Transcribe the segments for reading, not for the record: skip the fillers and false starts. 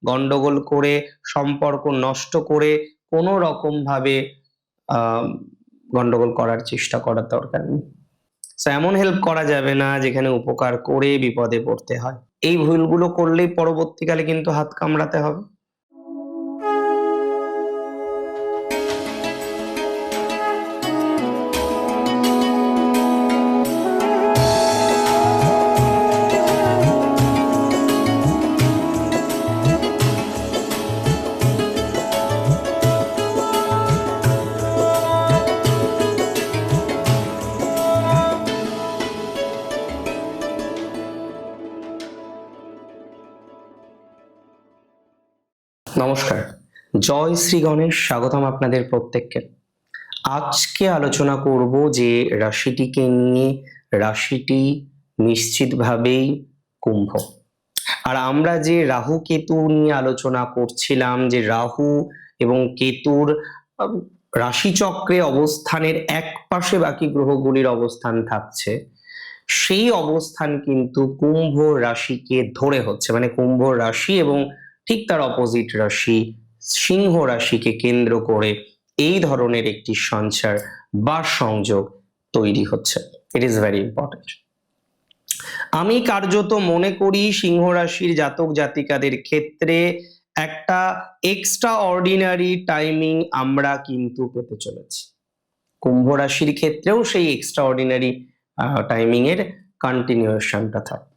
গন্ডগোল করে, সম্পর্ক নষ্ট করে কোনো রকম ভাবে গন্ডগোল করার চেষ্টা করার দরকার নেই। এমন হেল্প করা যাবে না যেখানে উপকার করে বিপদে পড়তে হয়। এই ভুলগুলো করলেই পরবর্তীকালে কিন্তু হাত কামড়াতে হবে। নমস্কার, জয় শ্রী গণেশ। স্বাগতম আপনাদের প্রত্যেককে। আজকে আলোচনা করব যে রাশিটিকে নিয়ে। রাশিটি নিশ্চিতভাবেই কুম্ভ। আর আমরা যে রাহু কেতু নিয়ে আলোচনা করছিলাম, যে রাহু এবং কেতুর রাশিচক্রে অবস্থানের এক পাশে বাকি গ্রহগুলির অবস্থান থাকছে, সেই অবস্থান কিন্তু কুম্ভ রাশিকে ধরে হচ্ছে, মানে কুম্ভ রাশি এবং ঠিক তার অপোজিট রাশি সিংহ রাশিকে কেন্দ্র করে এই ধরনের একটি সঞ্চার বা সংযোগ তৈরি হচ্ছে। It is very important. আমি কার্যত মনে করি সিংহ রাশির জাতক জাতিকাদের ক্ষেত্রে একটা এক্সট্রা অর্ডিনারি টাইমিং আমরা কিন্তু পেতে চলেছি। কুম্ভ রাশির ক্ষেত্রেও সেই এক্সট্রা অর্ডিনারি টাইমিং এর কন্টিনিউশনটা থাকে।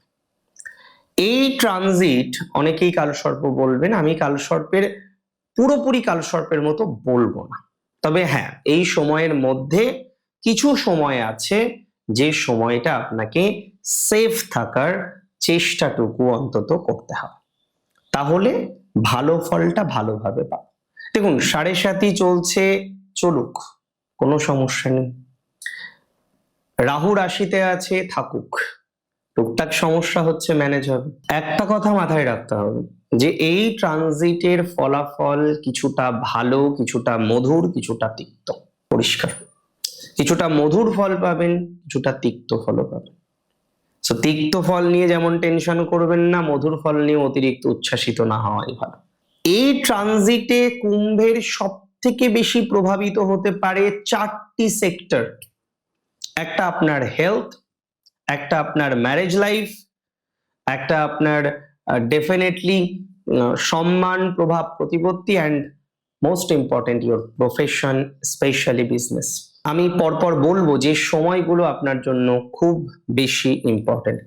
এই ট্রানজিট অনেকেই কালসর্প বলবেন, আমি কালসর্পের পুরোপুরি কালসর্পের মতো বলবো না। তবে হ্যাঁ, এই সময়ের মধ্যে কিছু সময় আছে যে সময়টা আপনাকে সেফ থাকার চেষ্টাটুকু অন্তত করতে হবে, তাহলে ভালো ফলটা ভালোভাবে পাবে। দেখুন, 7.5 চলছে, চলুক, কোনো সমস্যা নেই। রাহু রাশিতে আছে, থাকুক, টুকটাক সমস্যা হচ্ছে, ম্যানেজ হবে। একটা কথা মাথায় রাখতে হবে যে এই ট্রানজিটের ফলাফল কিছুটা ভালো, কিছুটা মধুর, কিছুটা তিক্ত। পরিষ্কার, কিছুটা মধুর ফল পাবেন, কিছুটা তিক্ত ফলও পাবেন। তো তিক্ত ফল নিয়ে যেমন টেনশন করবেন না, মধুর ফল নিয়ে অতিরিক্ত উচ্ছ্বাসিত না হওয়াই ভালো। এই ট্রানজিটে কুম্ভের সব থেকে বেশি প্রভাবিত হতে পারে 4টি সেক্টর। একটা আপনার হেলথ, একটা আপনার ম্যারেজ লাইফ, একটা আপনার ডেফিনেটলি সম্মান, প্রভাব, প্রতিপত্তি, and most important your profession, specially business. আমি পরপর বলবো যে সময়গুলো আপনার জন্য খুব বেশি ইম্পর্টেন্ট।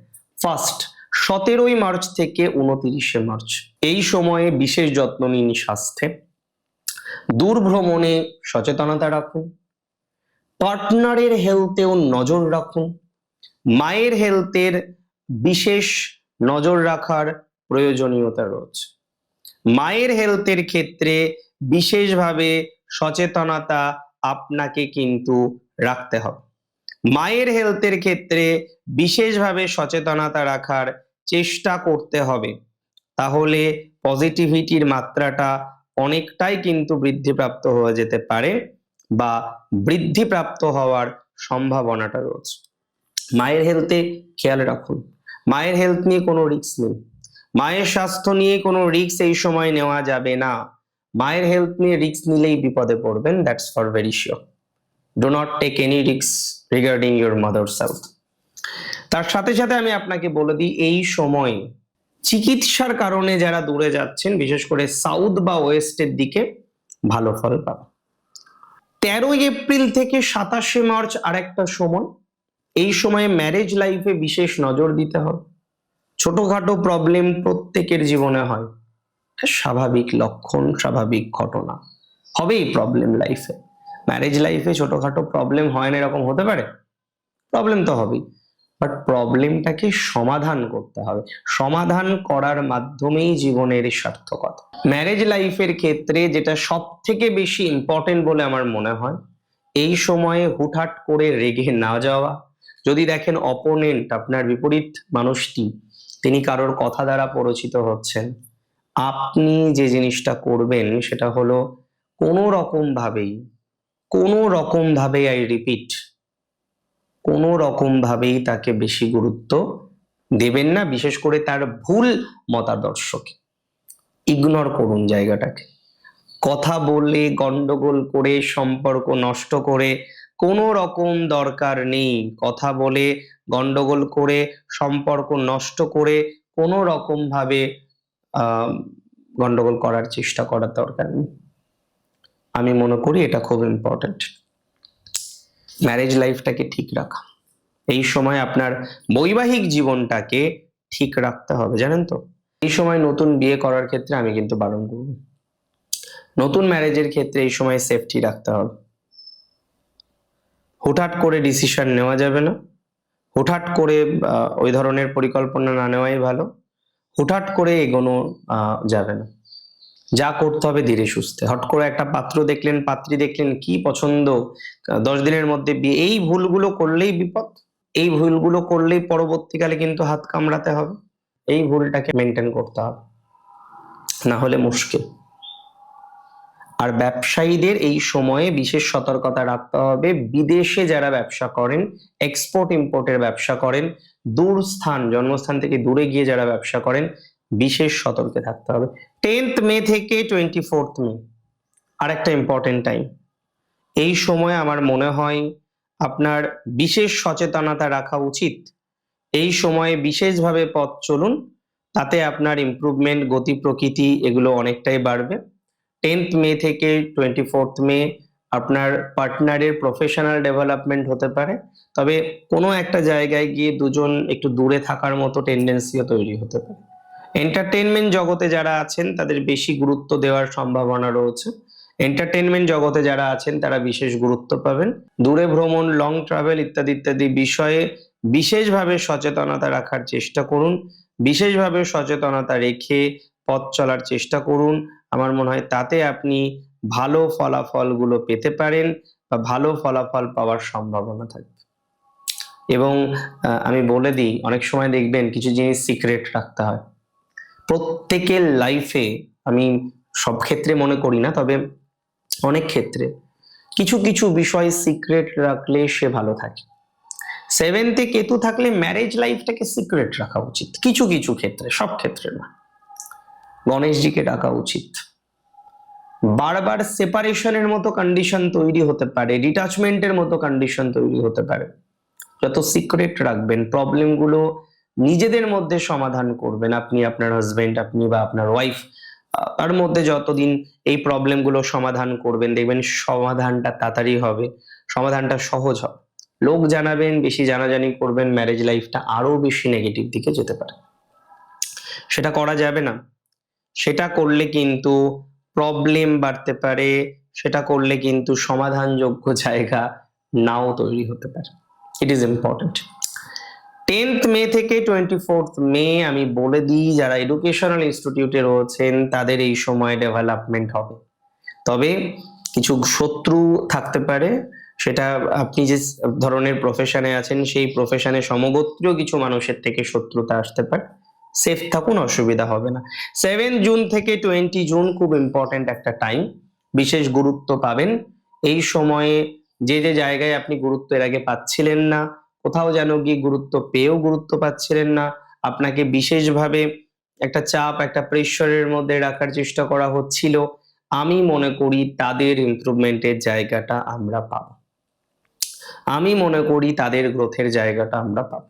ফার্স্ট, 17ই মার্চ থেকে 29শে মার্চ, এই সময়ে বিশেষ যত্ন নিন স্বাস্থ্যে। দূর ভ্রমণে সচেতনতা রাখুন। পার্টনারের হেলথেও নজর রাখুন। মায়ের হেলথের বিশেষ নজর রাখার প্রয়োজনীয়তা রয়েছে। মায়ের হেলথের ক্ষেত্রে বিশেষভাবে সচেতনতা আপনাকে কিন্তু রাখতে হবে। মায়ের হেলথের ক্ষেত্রে বিশেষভাবে সচেতনতা রাখার চেষ্টা করতে হবে, তাহলে পজিটিভিটির মাত্রাটা অনেকটাই কিন্তু বৃদ্ধিপ্রাপ্ত হয়ে যেতে পারে বা বৃদ্ধিপ্রাপ্ত হওয়ার সম্ভাবনাটা রয়েছে। মায়ের হেলথে খেয়াল রাখুন। মায়ের হেলথ নিয়ে কোনো রিস্ক নেই, মায়ের স্বাস্থ্য নিয়ে কোনো রিস্ক এই সময় নেওয়া যাবে না। মায়ের হেলথ নিয়ে রিস্ক নিলেই বিপদে পড়বেন, that's for very sure. Do not take any risk regarding your mother's health. তার সাথে সাথে আমি আপনাকে বলে দিই, এই সময় চিকিৎসার কারণে যারা দূরে যাচ্ছেন, বিশেষ করে সাউথ বা ওয়েস্টের দিকে, ভালো ফল পাবেন। 13ই এপ্রিল থেকে 27শে মার্চ আরেকটা সময়, এই সময়ে ম্যারেজ লাইফে বিশেষ নজর দিতে হবে। ছোটখাটো প্রবলেম প্রত্যেকের জীবনে হয়, স্বাভাবিক লক্ষণ, স্বাভাবিক ঘটনা, হবেই প্রবলেম লাইফে। ম্যারেজ লাইফে ছোটখাটো প্রবলেম হয় না এরকম হতে পারে? প্রবলেম তো হবেই, বাট প্রবলেমটাকে সমাধান করতে হবে। সমাধান করার মাধ্যমেই জীবনের সার্থকতা। ম্যারেজ লাইফের ক্ষেত্রে যেটা সব থেকে বেশি ইম্পর্টেন্ট বলে আমার মনে হয়, এই সময়ে হুটহাট করে রেগে না যাওয়া। যদি দেখেন অপোনেন্ট, আপনার বিপরীত মানুষটি, তিনি কারোর কথা দ্বারা পরিচিত হচ্ছেন, আপনি যে জিনিসটা করবেন সেটা হলো কোনো রকম ভাবেই আই রিপিট, কোনো রকম ভাবেই তাকে বেশি গুরুত্ব দেবেন না, বিশেষ করে তার ভুল মতাদর্শকে। ইগনোর করুন জায়গাটাকে। কথা বলে গন্ডগোল করে সম্পর্ক নষ্ট করে কোনো রকম দরকার নেই। কথা বলে গন্ডগোল করে সম্পর্ক নষ্ট করে কোনো রকম ভাবে গন্ডগোল করার চেষ্টা করার দরকার নেই। আমি মনে করি এটা খুব ইম্পর্টেন্ট। ম্যারেজ লাইফটাকে ঠিক রাখা, এই সময় আপনার বৈবাহিক জীবনটাকে ঠিক রাখতে হবে, জানেন তো। এই সময় নতুন বিয়ে করার ক্ষেত্রে আমি কিন্তু বারণ করব, নতুন ম্যারেজের ক্ষেত্রে এই সময় সেফটি রাখতে হবে। হুটহাট করে ডিসিশন নেওয়া যাবে না, হুটহাট করে ওই ধরনের পরিকল্পনা না নেওয়াই ভালো, হুটহাট করে এগোনো যাবে না। যা করতে হবে ধীরে সুস্থে। হট করে একটা পাত্র দেখলেন, পাত্রী দেখলেন, কি পছন্দ, 10 দিনের মধ্যে বিয়ে, এই ভুলগুলো করলেই বিপদ। এই ভুলগুলো করলেই পরবর্তীকালে কিন্তু হাত কামড়াতে হবে। এই ভুলটাকে মেনটেন করতে হবে, না হলে মুশকিল। আর ব্যবসায়ীদের এই সময়ে বিশেষ সতর্কতা রাখতে হবে। বিদেশে যারা ব্যবসা করেন, এক্সপোর্ট ইম্পোর্টের ব্যবসা করেন, দূর স্থান, জন্মস্থান থেকে দূরে গিয়ে যারা ব্যবসা করেন, বিশেষ সতর্কে থাকতে হবে। 10th মে থেকে 24th মে আর একটা ইম্পর্টেন্ট টাইম। এই সময় আমার মনে হয় আপনার বিশেষ সচেতনতা রাখা উচিত। এই সময়ে বিশেষভাবে পথ চলুন, তাতে আপনার ইমপ্রুভমেন্ট, গতি প্রকৃতি এগুলো অনেকটাই বাড়বে। 10th মে থেকে 24th মে আপনার পার্টনারের প্রফেশনাল ডেভেলপমেন্ট হতে পারে, তবে কোনো একটা জায়গায় গিয়ে দুজন একটু দূরে থাকার মতো টেন্ডেন্সিও তৈরি হতে পারে। এন্টারটেনমেন্ট জগতে যারা আছেন তাদের বেশি গুরুত্ব দেওয়ার সম্ভাবনা রয়েছে। এন্টারটেনমেন্ট জগতে যারা আছেন তারা বিশেষ গুরুত্ব পাবেন। দূরে ভ্রমণ, লং ট্রাভেল ইত্যাদি ইত্যাদি বিষয়ে বিশেষভাবে সচেতনতা রাখার চেষ্টা করুন। বিশেষভাবে সচেতনতা রেখে পথ চলার চেষ্টা করুন। আমার মনে হয় তাতে আপনি ভালো ফলাফলগুলো পেতে পারেন বা ভালো ফলাফল পাওয়ার সম্ভাবনা থাকবে। এবং আমি বলে দিই, অনেক সময় দেখবেন কিছু জিনিস সিক্রেট রাখতে হয় প্রত্যেকের লাইফে। আমি সব ক্ষেত্রে মনে করি না, তবে অনেক ক্ষেত্রে কিছু কিছু বিষয় সিক্রেট রাখলে সে ভালো থাকে। 7th-এ কেতু থাকলে ম্যারেজ লাইফটাকে সিক্রেট রাখা উচিত কিছু কিছু ক্ষেত্রে, সব ক্ষেত্রে না। গণেশজিকে ডাকা উচিত। বারবার সেপারেশনের মতো কন্ডিশন তৈরি হতে পারে, ডিটাচমেন্টের মতো কন্ডিশন তৈরি হতে পারে। যত সিক্রেট রাখবেন, প্রবলেমগুলো নিজেদের মধ্যে সমাধান করবেন, আপনি, আপনার হাজবেন্ড, আপনি বা আপনার ওয়াইফ, তার মধ্যে যতদিন এই প্রবলেমগুলো সমাধান করবেন, দেখবেন সমাধানটা তাড়াতাড়ি হবে, সমাধানটা সহজ হবে। লোক জানাবেন, বেশি জানাজানি করবেন, ম্যারেজ লাইফটা আরো বেশি নেগেটিভ দিকে যেতে পারে। সেটা করা যাবে না। সেটা করলে কিন্তু প্রবলেম বাড়তে পারে, সেটা করলে কিন্তু সমাধানযোগ্য জায়গা নাও তৈরি হতে পারে। It is important. 10th মে থেকে 24th মে আমি বলে দিই, যারা এডুকেশনাল ইনস্টিটিউটে রয়েছেন তাদের এই সময় ডেভেলপমেন্ট হবে, তবে কিছু শত্রু থাকতে পারে। সেটা আপনি যে ধরনের প্রফেশনে আছেন সেই প্রফেশনে সমগোত্রীয় কিছু মানুষের থেকে শত্রুতা আসতে পারে। সেফ থাকুন, অসুবিধা হবে না। 7 জুন থেকে 20 জুন খুব ইম্পর্টেন্ট একটা টাইম, বিশেষ গুরুত্ব পাবেন এই সময়ে। যে যে জায়গায় আপনি গুরুত্ব এর আগে পাচ্ছিলেন না, কোথাও যেন গিয়ে গুরুত্ব পেয়েও গুরুত্ব পাচ্ছিলেন না, আপনাকে বিশেষভাবে একটা চাপ, একটা প্রেশারের মধ্যে রাখার চেষ্টা করা হচ্ছিল, আমি মনে করি তাদের ইমপ্রুভমেন্টের জায়গাটা আমরা পাবো। আমি মনে করি তাদের গ্রোথের জায়গাটা আমরা পাবো।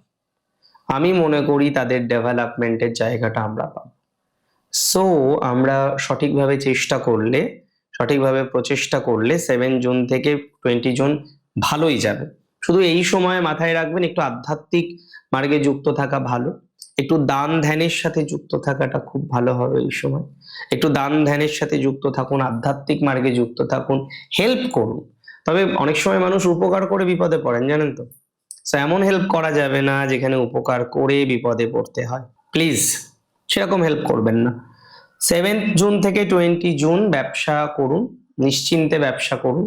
আমি মনে করি তাদের ডেভেলপমেন্টের জায়গাটা আমরা পাবো। সো আমরা সঠিকভাবে চেষ্টা করলে, সঠিকভাবে প্রচেষ্টা করলে 7 জুন থেকে 20 জুন ভালোই যাবে। শুধু এই সময় মাথায় রাখবেন, একটু আধ্যাত্মিক মার্গে যুক্ত থাকা ভালো, একটু দান ধ্যানের সাথে যুক্ত থাকাটা খুব ভালো হবে এই সময়। একটু দান ধ্যানের সাথে যুক্ত থাকুন, আধ্যাত্মিক মার্গে যুক্ত থাকুন, হেল্প করুন। তবে অনেক সময় মানুষ উপকার করে বিপদে পড়েন, জানেন তো। এমন হেল্প করা যাবে না যেখানে উপকার করে বিপদে পড়তে হয়, প্লিজ সেরকম হেল্প করবেন না। 7th জুন থেকে 20 জুন ব্যবসা করুন, নিশ্চিন্তে ব্যবসা করুন,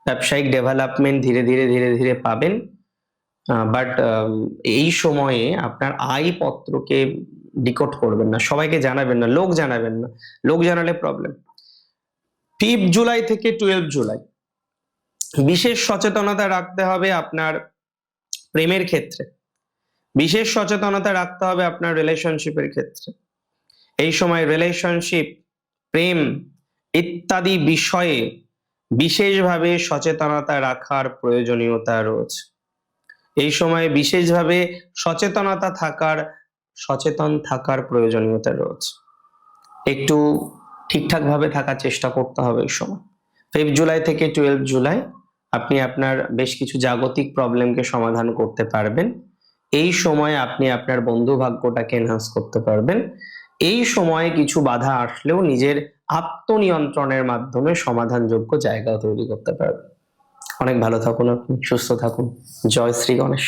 ব্যবসায়িক ডেভেলপমেন্ট ধীরে ধীরে ধীরে ধীরে পাবেন। বাট এই সময়ে আপনার আয়পত্রকে ডিকোড করবেন না, সবাইকে জানাবেন না, লোক জানাবেন না, লোক জানালে প্রবলেম। 5 জুলাই থেকে 12 জুলাই বিশেষ সচেতনতা রাখতে হবে আপনার প্রেমের ক্ষেত্রে, বিশেষ সচেতনতা রাখতে হবে আপনার রিলেশনশিপের ক্ষেত্রে। এই সময় রিলেশনশিপ প্রেম ইত্যাদি বিষয়ে বিশেষভাবে সচেতনতা রাখার প্রয়োজনীয়তা রয়েছে। এই সময় বিশেষভাবে সচেতন থাকার প্রয়োজনীয়তা রয়েছে। একটু ঠিকঠাক ভাবে থাকার চেষ্টা করতে হবে এই সময়। 5 জুলাই থেকে 12 জুলাই আপনি আপনার বেশ কিছু জাগতিক প্রবলেমকে সমাধান করতে পারবেন। এই সময় আপনি আপনার বন্ধু ভাগ্যটাকে এনহান্স করতে পারবেন। এই সময়ে কিছু বাধা আসলেও নিজের আত্মনিয়ন্ত্রণের মাধ্যমে সমাধানযোগ্য জায়গা তৈরি করতে পারবেন। অনেক ভালো থাকুন, আপনি সুস্থ থাকুন। জয় শ্রী গণেশ।